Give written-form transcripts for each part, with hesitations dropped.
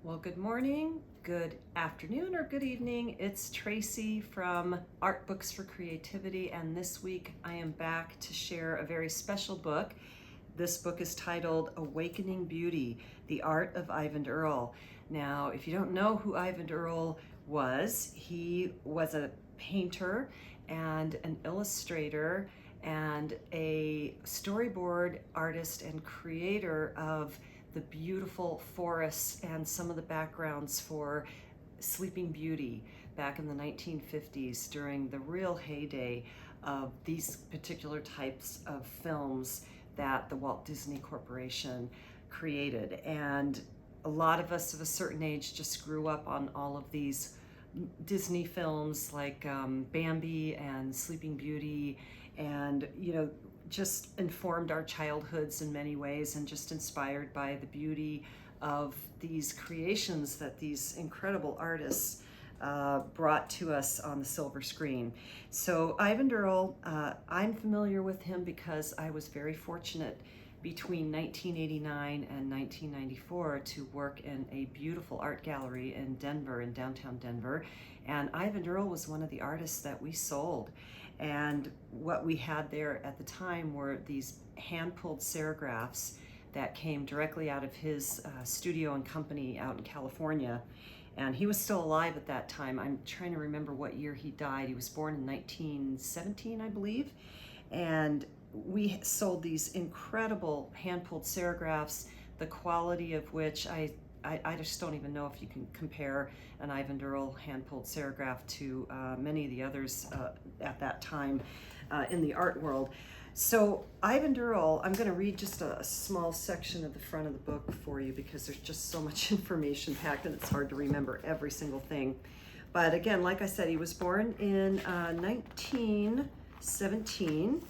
Well, good morning, good afternoon, or good evening. It's Tracy from Art Books for Creativity, and this week I am back to share a very special book. This book is titled Awakening Beauty, The Art of Eyvind Earle. Now, if you don't know who Eyvind Earle was, he was a painter and an illustrator and a storyboard artist and creator of the beautiful forests and some of the backgrounds for Sleeping Beauty back in the 1950s during the real heyday of these particular types of films that the Walt Disney Corporation created. And a lot of us of a certain age just grew up on all of these Disney films like Bambi and Sleeping Beauty, and just informed our childhoods in many ways, and just inspired by the beauty of these creations that these incredible artists brought to us on the silver screen. So Eyvind Earle, I'm familiar with him because I was very fortunate between 1989 and 1994 to work in a beautiful art gallery in Denver, in downtown Denver. And Eyvind Earle was one of the artists that we sold. And what we had there at the time were these hand-pulled serigraphs that came directly out of his studio and company out in California. And he was still alive at that time. I'm trying to remember what year he died. He was born in 1917, I believe. And we sold these incredible hand-pulled serigraphs, the quality of which I just don't even know if you can compare an Eyvind Earle hand-pulled serigraph to many of the others at that time in the art world. So Eyvind Earle, I'm going to read just a small section of the front of the book for you because there's just so much information packed and it's hard to remember every single thing. But again, like I said, he was born in 1917.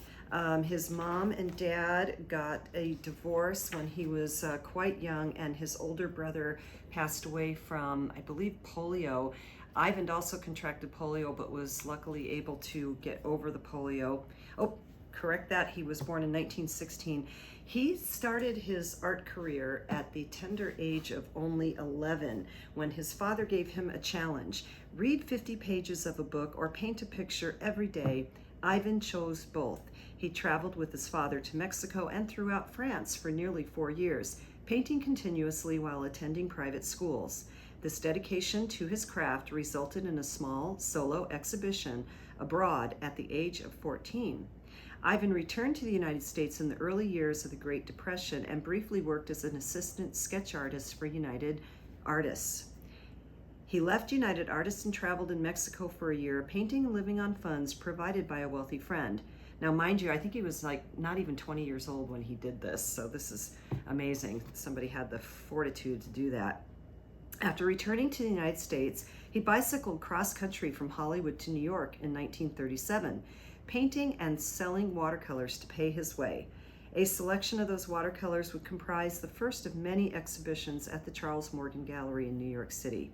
His mom and dad got a divorce when he was quite young, and his older brother passed away from, I believe, polio. Eyvind also contracted polio, but was luckily able to get over the polio. Oh, correct that, he was born in 1916. He started his art career at the tender age of only 11 when his father gave him a challenge. Read 50 pages of a book or paint a picture every day. Eyvind chose both. He traveled with his father to Mexico and throughout France for nearly 4 years, painting continuously while attending private schools. This dedication to his craft resulted in a small solo exhibition abroad at the age of 14. Eyvind returned to the United States in the early years of the Great Depression and briefly worked as an assistant sketch artist for United Artists. He left United Artists and traveled in Mexico for a year, painting and living on funds provided by a wealthy friend. Now, mind you, I think he was like not even 20 years old when he did this, so this is amazing. Somebody had the fortitude to do that. After returning to the United States, he bicycled cross-country from Hollywood to New York in 1937, painting and selling watercolors to pay his way. A selection of those watercolors would comprise the first of many exhibitions at the Charles Morgan Gallery in New York City.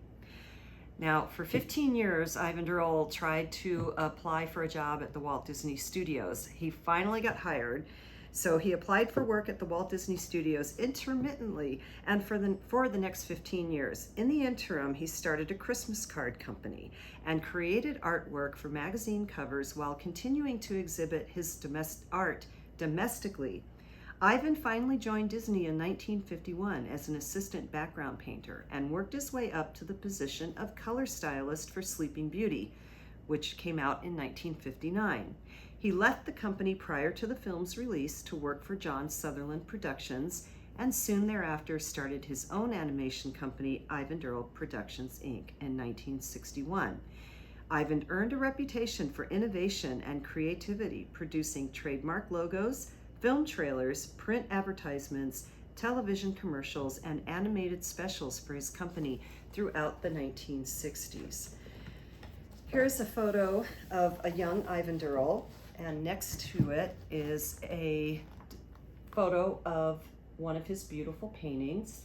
Now, for 15 years, Eyvind Earle tried to apply for a job at the Walt Disney Studios. He finally got hired, so he applied for work at the Walt Disney Studios intermittently and for the next 15 years. In the interim, he started a Christmas card company and created artwork for magazine covers while continuing to exhibit his art domestically. Eyvind finally joined Disney in 1951 as an assistant background painter and worked his way up to the position of color stylist for Sleeping Beauty, which came out in 1959. He left the company prior to the film's release to work for John Sutherland Productions, and soon thereafter started his own animation company, Eyvind Earle Productions, Inc., in 1961. Eyvind earned a reputation for innovation and creativity, producing trademark logos, film trailers, print advertisements, television commercials, and animated specials for his company throughout the 1960s. Here's a photo of a young Eyvind Earle, and next to it is a photo of one of his beautiful paintings.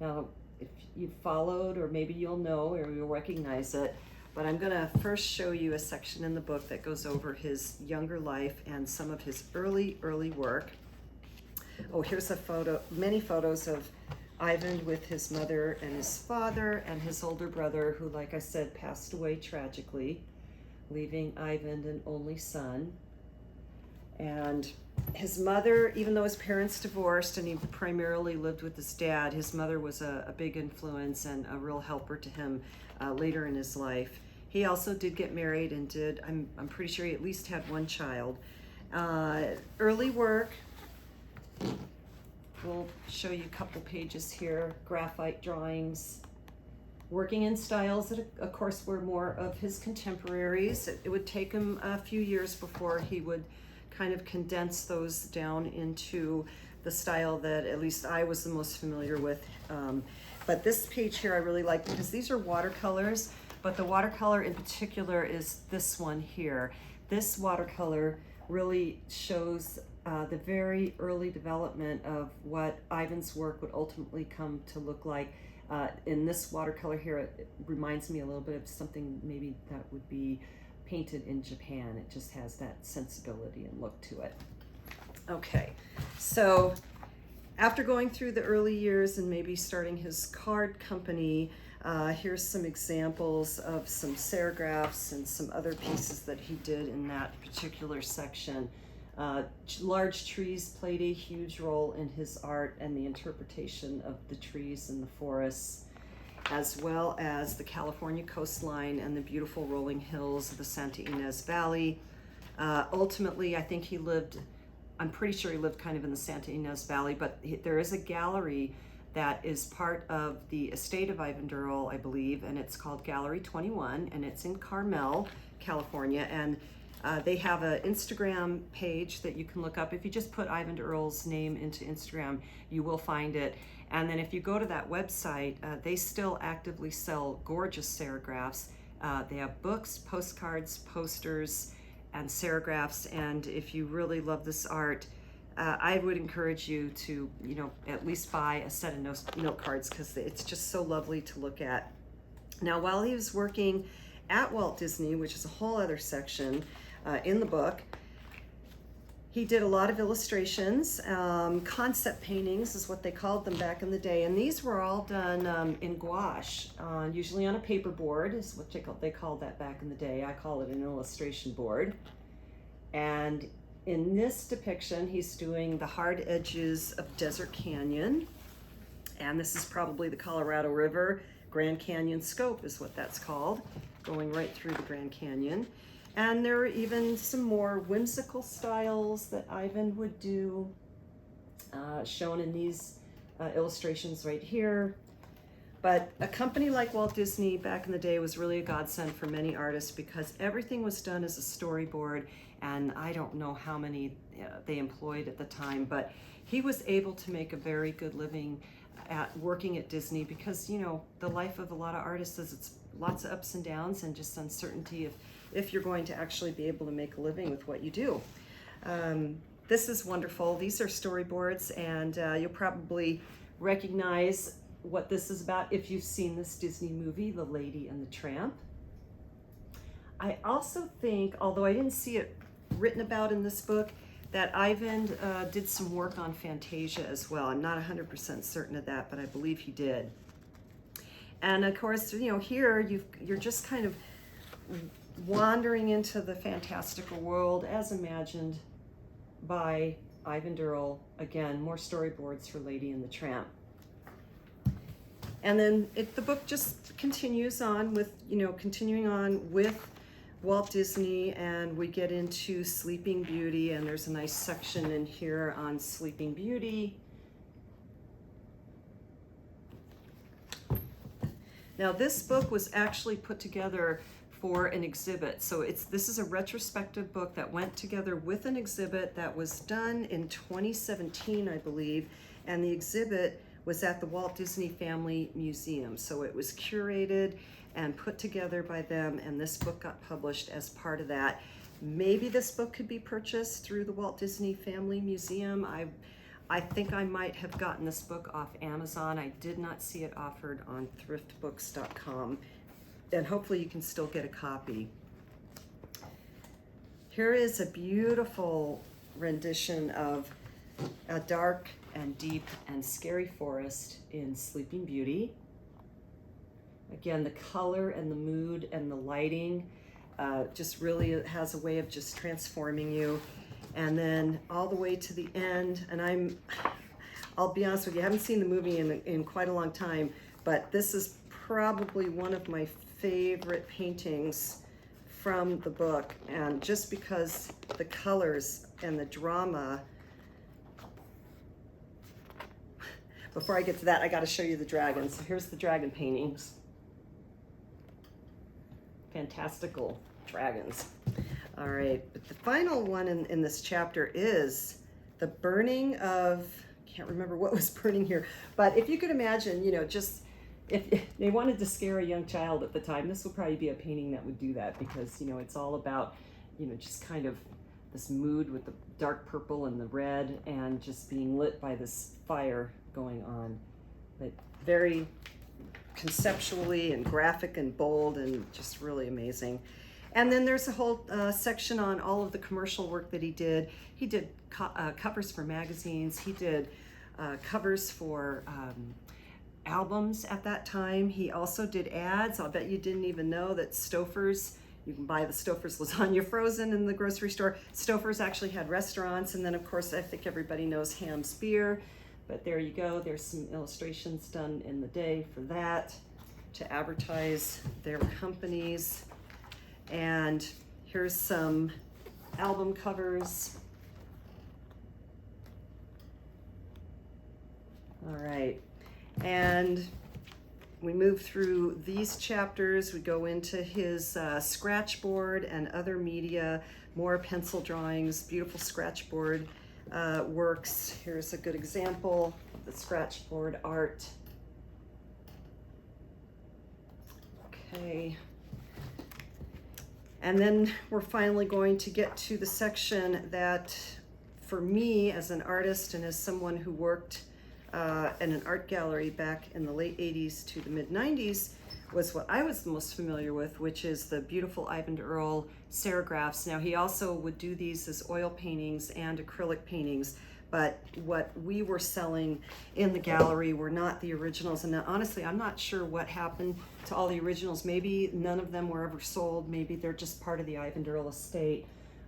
Now, if you've followed, or maybe you'll know or you'll recognize it, but I'm going to first show you a section in the book that goes over his younger life and some of his early work. Oh, here's a photo, many photos of Eyvind with his mother and his father and his older brother, who, like I said, passed away tragically, leaving Eyvind an only son. And his mother, even though his parents divorced and he primarily lived with his dad, his mother was a big influence and a real helper to him later in his life. He also did get married and I'm pretty sure he at least had one child. Early work, we'll show you a couple pages here, graphite drawings, working in styles that of course were more of his contemporaries. It would take him a few years before he would kind of condense those down into the style that at least I was the most familiar with. But this page here I really like because these are watercolors, but the watercolor in particular is this one here. This watercolor really shows the very early development of what Eyvind's work would ultimately come to look like. In this watercolor here, it reminds me a little bit of something maybe that would be painted in Japan. It just has that sensibility and look to it. Okay, so after going through the early years and maybe starting his card company, here's some examples of some serigraphs and some other pieces that he did in that particular section. Large trees played a huge role in his art and the interpretation of the trees in the forests, as well as the California coastline and the beautiful rolling hills of the Santa Ynez Valley. Ultimately, I think I'm pretty sure he lived kind of in the Santa Ynez Valley, but there is a gallery that is part of the estate of Eyvind Earle, I believe, and it's called Gallery 21, and it's in Carmel, California, and they have an Instagram page that you can look up. If you just put Eyvind Earle's name into Instagram, you will find it. And then if you go to that website, they still actively sell gorgeous serigraphs. They have books, postcards, posters, and serigraphs. And if you really love this art, I would encourage you to, at least buy a set of note cards because it's just so lovely to look at. Now, while he was working at Walt Disney, which is a whole other section in the book, he did a lot of illustrations. Concept paintings is what they called them back in the day, and these were all done in gouache, usually on a paper board is what they called that back in the day. I call it an illustration board. And in this depiction, he's doing the hard edges of Desert Canyon, and this is probably the Colorado River. Grand Canyon scope is what that's called, going right through the Grand Canyon. And there are even some more whimsical styles that Eyvind would do, shown in these illustrations right here. But a company like Walt Disney back in the day was really a godsend for many artists because everything was done as a storyboard, and I don't know how many they employed at the time, but he was able to make a very good living at working at Disney because, the life of a lot of artists is it's lots of ups and downs and just uncertainty if you're going to actually be able to make a living with what you do. This is wonderful. These are storyboards, and you'll probably recognize what this is about if you've seen this Disney movie, The Lady and the Tramp. I also think, although I didn't see it written about in this book, that Eyvind did some work on Fantasia as well. I'm not 100% certain of that, but I believe he did. And of course, here you're just kind of wandering into the fantastical world as imagined by Eyvind Earle. Again, more storyboards for Lady and the Tramp. And then the book just continues on with, continuing on with Walt Disney, and we get into Sleeping Beauty, and there's a nice section in here on Sleeping Beauty. Now, this book was actually put together for an exhibit. So this is a retrospective book that went together with an exhibit that was done in 2017, I believe, and the exhibit was at the Walt Disney Family Museum. So it was curated and put together by them, and this book got published as part of that. Maybe this book could be purchased through the Walt Disney Family Museum. I think I might have gotten this book off Amazon. I did not see it offered on thriftbooks.com, and hopefully you can still get a copy. Here is a beautiful rendition of a dark and deep and scary forest in Sleeping Beauty. Again, the color and the mood and the lighting just really has a way of just transforming you. And then all the way to the end, and I'll be honest with you, I haven't seen the movie in quite a long time, but this is probably one of my favorite paintings from the book, and just because the colors and the drama. Before I get to that, I got to show you the dragons. So here's the dragon paintings. Fantastical dragons. All right, but the final one in this chapter is the burning of, can't remember what was burning here, but if you could imagine, you know, just if they wanted to scare a young child at the time, this would probably be a painting that would do that, because, you know, it's all about, you know, just kind of this mood with the dark purple and the red and just being lit by this fire going on. But very conceptually and graphic and bold and just really amazing. And then there's a whole section on all of the commercial work that he did. He did covers for magazines. He did covers for albums at that time. He also did ads. I'll bet you didn't even know that Stouffer's, you can buy the Stouffer's lasagna frozen in the grocery store. Stouffer's actually had restaurants. And then of course, I think everybody knows Ham's Beer, but there you go. There's some illustrations done in the day for that to advertise their companies. And here's some album covers. All right. And we move through these chapters. We go into his scratchboard and other media, more pencil drawings, beautiful scratchboard works. Here's a good example of the scratchboard art. Okay. And then we're finally going to get to the section that, for me as an artist and as someone who worked in an art gallery back in the late 80s to the mid 90s, was what I was the most familiar with, which is the beautiful Eyvind Earle serigraphs. Now, he also would do these as oil paintings and acrylic paintings, but what we were selling in the gallery were not the originals. And now, honestly, I'm not sure what happened to all the originals. Maybe none of them were ever sold. Maybe they're just part of the Eyvind Earle estate.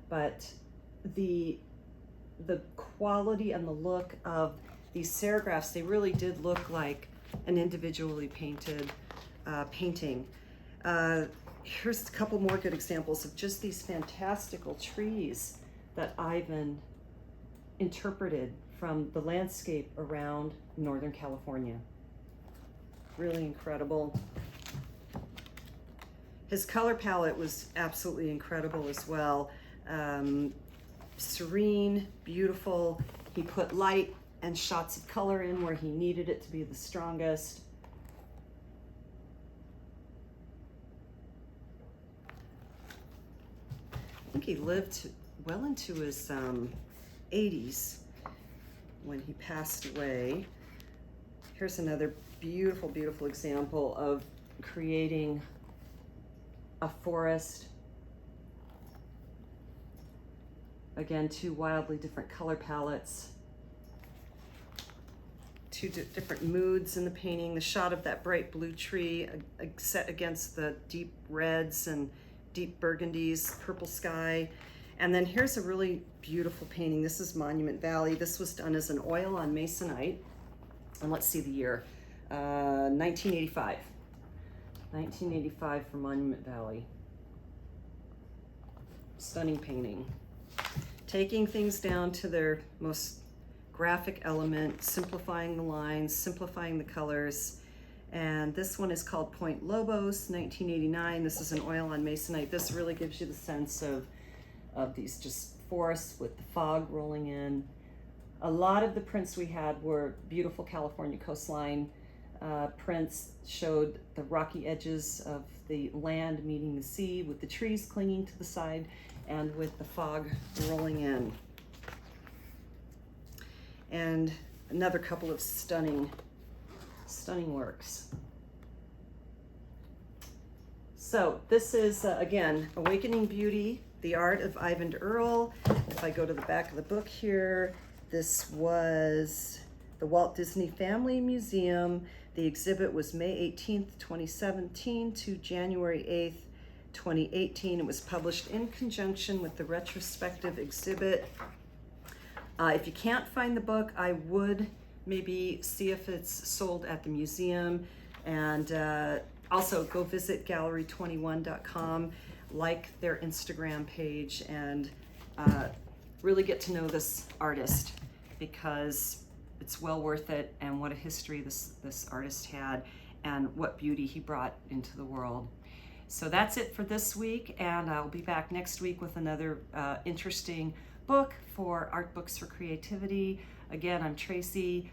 But the quality and the look of these serigraphs, they really did look like an individually painted painting. Here's a couple more good examples of just these fantastical trees that Eyvind interpreted from the landscape around Northern California. Really incredible. His color palette was absolutely incredible as well. Serene, beautiful. He put light and shots of color in where he needed it to be the strongest. I think he lived well into his 80s when he passed away. Here's another beautiful, beautiful example of creating a forest. Again, two wildly different color palettes, two different moods in the painting. The shot of that bright blue tree set against the deep reds and deep burgundies, purple sky. And then here's a really beautiful painting. This is Monument Valley. This was done as an oil on masonite. And let's see the year, 1985. 1985 for Monument Valley. Stunning painting. Taking things down to their most graphic element, simplifying the lines, simplifying the colors. And this one is called Point Lobos, 1989. This is an oil on masonite. This really gives you the sense of these just forests with the fog rolling in. A lot of the prints we had were beautiful California coastline prints, showed the rocky edges of the land meeting the sea with the trees clinging to the side and with the fog rolling in. And another couple of stunning works. So this is, again, Awakening Beauty, the art of Eyvind Earle. If I go to the back of the book here, this was the Walt Disney Family Museum. The exhibit was May 18th, 2017 to January 8th, 2018. It was published in conjunction with the retrospective exhibit. If you can't find the book, I would maybe see if it's sold at the museum. And also go visit gallery21.com, like their Instagram page, and really get to know this artist, because it's well worth it, and what a history this artist had, and what beauty he brought into the world. So that's it for this week, and I'll be back next week with another interesting book for Art Books for Creativity. Again, I'm Tracy.